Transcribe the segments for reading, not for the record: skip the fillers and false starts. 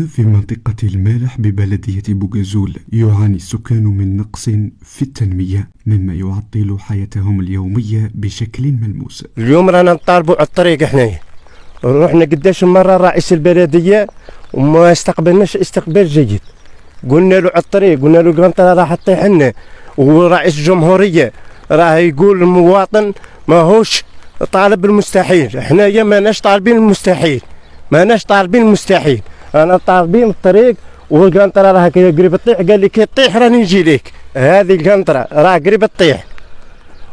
في منطقة المالح ببلدية بوغازول يعاني السكان من نقص في التنمية مما يعطل حياتهم اليومية بشكل ملموس. اليوم رانا نطالبوا على الطريق حنايا، رحنا قداش مرة رئيس البلدية وما استقبلناش استقبال جيد. قلنا له على الطريق، قلنا له القنطرة راح تطيح لنا، ورئيس الجمهورية راه يقول المواطن ماهوش طالب المستحيل. حنايا ماناش طالبين المستحيل، ماناش طالبين المستحيل، انا طالبين الطريق والقنطرة راه قريب تطيح. قال لي كي تطيح راني نجي ليك، هذه القنطرة راه قريب تطيح.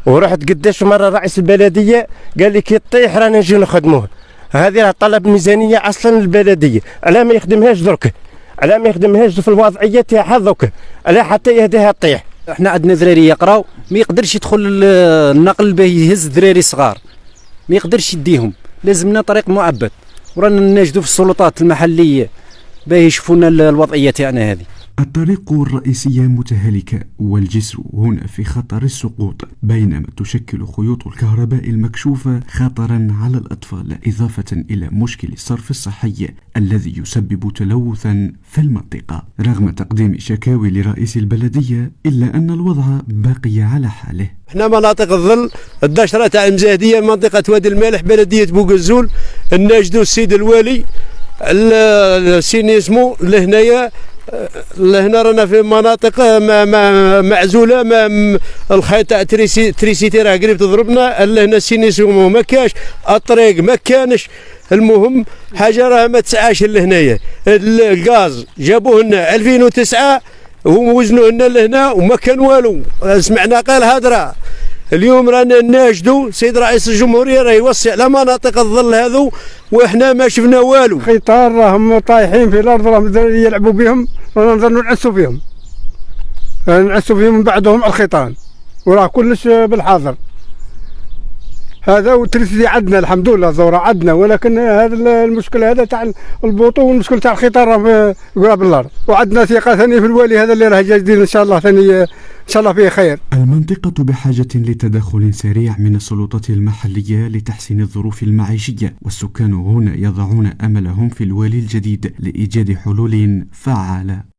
ورحت قداش مرة رئيس البلدية قال لي كي تطيح رانا نجي نخدموه. هذه راه طلب ميزانية اصلا للبلدية، علاه ما يخدمهاش درك، علاه ما يخدمهاش في الوضعية تاعها درك، علاه حتى يهديها تطيح. احنا عندنا ذراري يقراو ما يقدرش يدخل النقل باه يهز ذراري صغار، ما يقدرش يديهم، لازمنا طريق معبد، ورانا نناشدوا في السلطات المحليه باه يشوفوا لنا الوضعيه تاعنا هذه. الطريق الرئيسية متهالكة والجسر هنا في خطر السقوط، بينما تشكل خيوط الكهرباء المكشوفة خطرا على الأطفال، إضافة إلى مشكل الصرف الصحي الذي يسبب تلوثا في المنطقة. رغم تقديم شكاوي لرئيس البلدية إلا أن الوضع باقي على حاله. احنا مناطق الظل الدشرة تاع المزاهدية، منطقة وادي المالح، بلدية بوغازول، الناجدو السيد الوالي، السينيسمو لهنايا. لهنا رانا في مناطق معزوله، الخيط تاع تريسيتي راه قريب تضربنا. لهنا السينيسمو ما كاش، الطريق ما كانش. المهم حاجه راه ما تسعاش لهنايا. الغاز جابوه لنا 2009 ووزنوه لنا لهنا وما كان والو، سمعنا قال هضره. اليوم رانا ناشدوا سيد رئيس الجمهوريه راه يوسع على مناطق الظل هذو وإحنا ما شفنا والو. خيطان راهم طايحين في الارض، راهم الدراري يلعبوا بهم، رانا نظلوا نعسوا فيهم، نعسوا فيهم من بعدهم الخيطان، وراه كلش بالحاضر. هذا والتريسيتي عندنا الحمد لله، الزوره عندنا، ولكن هذا المشكل هذا تاع البوطو والمشكل تاع الخيطان راهم قراب الارض. وعندنا ثقه ثانيه في الوالي هذا اللي راه جايين ان شاء الله ثاني ان شاء الله فيه خير. المنطقة بحاجة لتدخل سريع من السلطات المحلية لتحسين الظروف المعيشية، والسكان هنا يضعون أملهم في الوالي الجديد لإيجاد حلول فعالة.